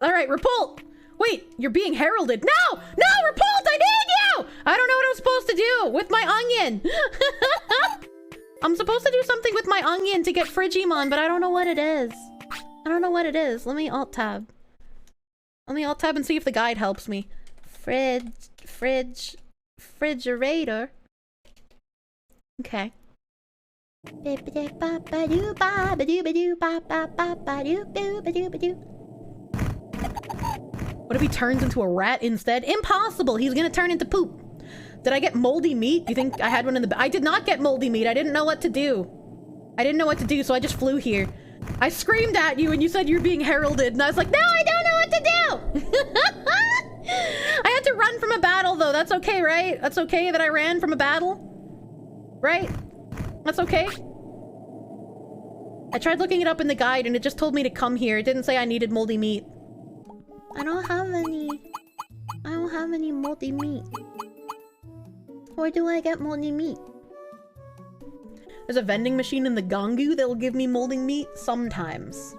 Alright, Repult! Wait, you're being heralded. No! No, Repult, I need you! I don't know what I'm supposed to do with my onion. I'm supposed to do something with my onion to get Frigimon, but I don't know what it is. I don't know what it is. Let me alt-tab. Let me alt-tab and see if the guide helps me. Refrigerator. Okay. What if he turns into a rat instead? Impossible! He's gonna turn into poop. Did I get moldy meat? Do you think I had one in the... I did not get moldy meat. I didn't know what to do. I didn't know what to do, so I just flew here. I screamed at you and you said you're being heralded, and I was like, no, I don't know what to do! I had to run from a battle, though. That's okay, right? That's okay that I ran from a battle? Right? That's okay? I tried looking it up in the guide, and it just told me to come here. It didn't say I needed moldy meat. I don't have any moldy meat. Where do I get moldy meat? There's a vending machine in the Gangu that will give me moldy meat sometimes.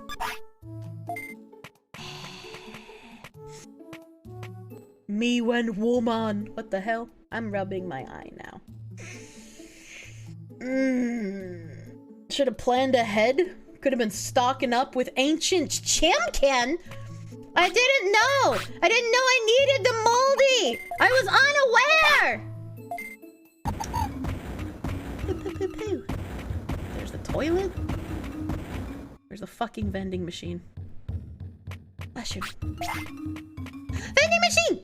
Me when woman. What the hell? I'm rubbing my eye now. Should have planned ahead. Could have been stocking up with ancient chimkin. I didn't know. I didn't know I needed the moldy. I was unaware. Poo, poo, poo, poo. There's the toilet. There's the fucking vending machine. Bless you. Vending machine!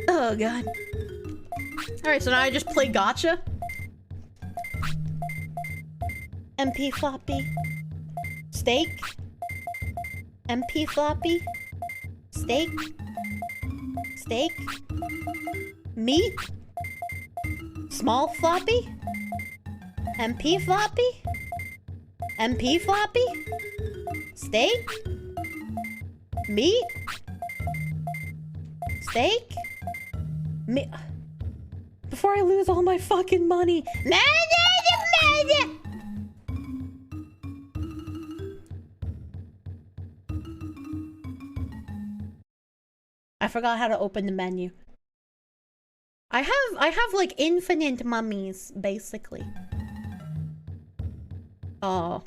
Oh god. Alright, so now I just play gacha. MP floppy. Steak. MP floppy. Steak. Steak. Meat. Small floppy. MP floppy. MP floppy. Steak. Meat. Steak. Meat. Before I lose all my fucking money. I forgot how to open the menu. I have like infinite mummies, basically. Oh.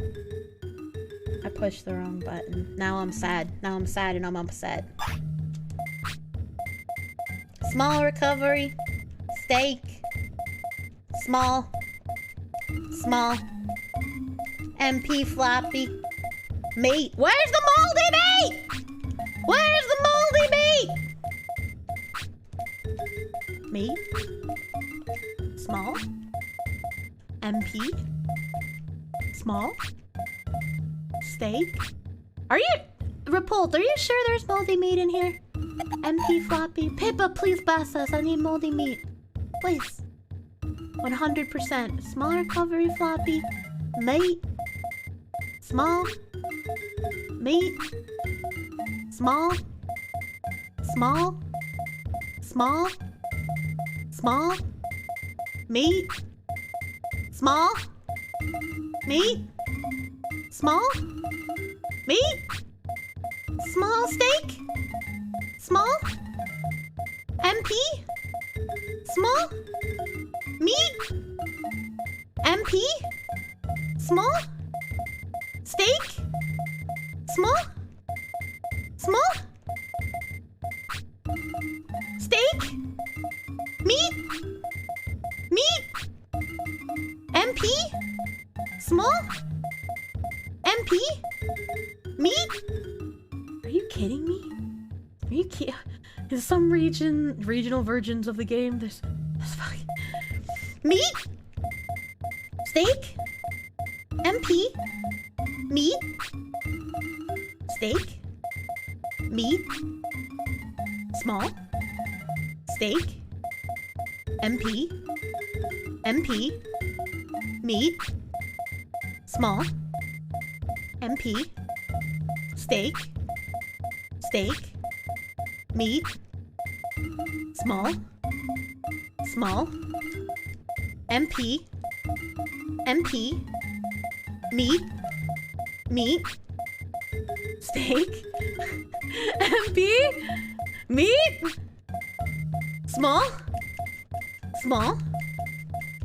I pushed the wrong button. Now I'm sad. Now I'm sad and I'm upset. Small recovery. Steak. Small. Small. MP floppy. Meat. Where's the moldy meat? Where's the moldy meat? Meat. Small. MP. Small. Steak. Are you... Repult, are you sure there's moldy meat in here? MP floppy. Pippa, please bless us. I need moldy meat. Please. 100%. Small recovery floppy. Meat. Small. Meat. Small. Small. Small. Small. Meat. Small. Meat. Small. Meat. Small steak. Small. MP. Small. Meat. MP. Small. Steak. Small. Small. Steak. Meat. Meat. MP. Small. MP. Meat. Are you kidding me? Are you kidding? In some regional versions of the game, there's fucking... Meat. Steak. MP. Meat. Steak. Meat. Small. Steak. MP. MP. Meat. Small. MP. Steak. Steak. Meat. Small. Small. MP. MP. Meat. Meat. Steak. MP. Meat. Small. Small.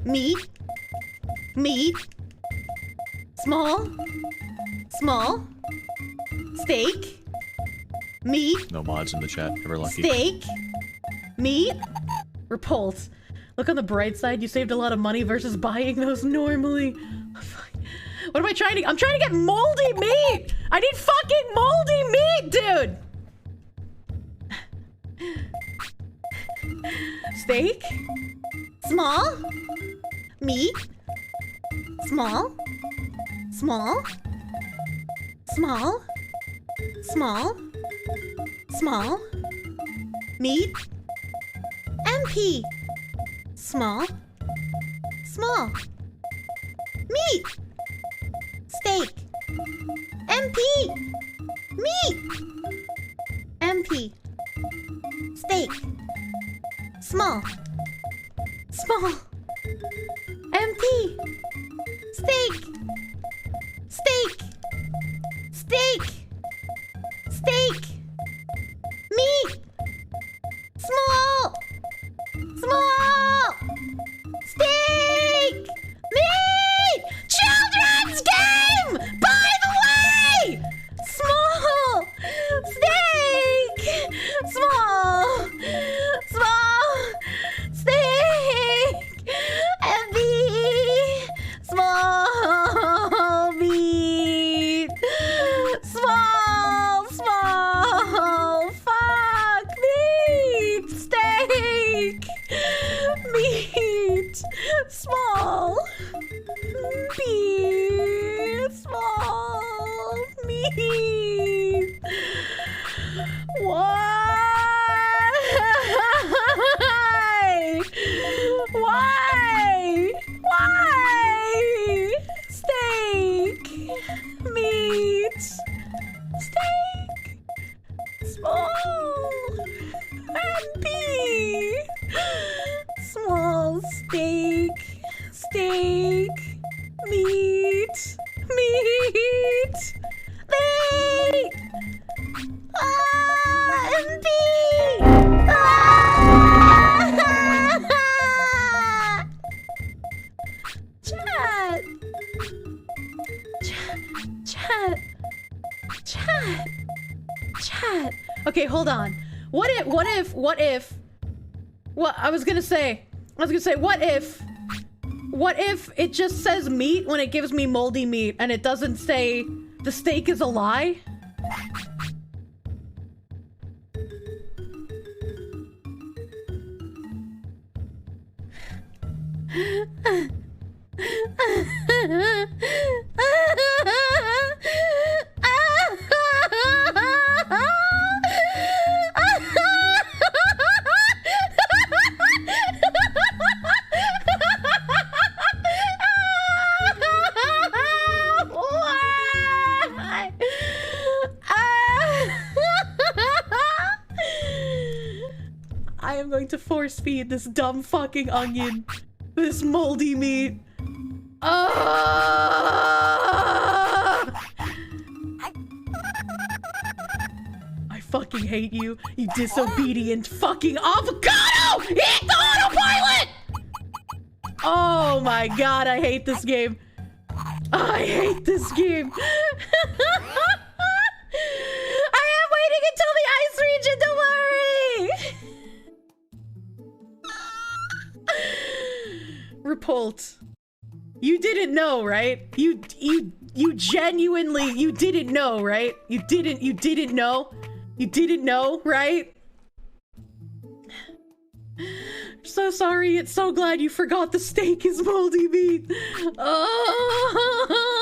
Meat. Meat. Small. Small. Steak. Meat. No mods in the chat. Ever lucky. Steak. Meat. Repulse. Look on the bright side, you saved a lot of money versus buying those normally. What am I trying to— I'm trying to get moldy meat! I need fucking moldy meat, dude! Steak? Small? Meat? Small? Small? Small? Small? Small? Meat? MP? Small? Small? Meat? Steak? MP? Meat? MP? Steak? Small? Small? MP? Steak? Steak? Steak? Steak? Meat? Small? Small! Steak! Meat! Children's game! By the way! Small! Steak! Small! Small! Steak! And meat! Small! Meat! Small! Small! Fuck! Meat! Steak! Meat! Small! Meat! Small! Meat! Why? Why? Why? Steak! Meat! Steak! Small! MP! Small steak, steak, meat, meat, meat, MP! Chat! Chat! Chat! Chat! Okay, hold on. What I was gonna say, what if it just says meat when it gives me moldy meat and it doesn't say the steak is a lie? I am going to force feed this dumb fucking onion this moldy meat. I fucking hate you, you disobedient fucking avocado! Eat the autopilot! Oh my god, I hate this game. I hate this game. I am waiting until the ice region, don't worry! Repult. You didn't know, right? You genuinely, you didn't know, right? You didn't know? You didn't know, right? So sorry, it's so glad you forgot the steak is moldy meat. Oh!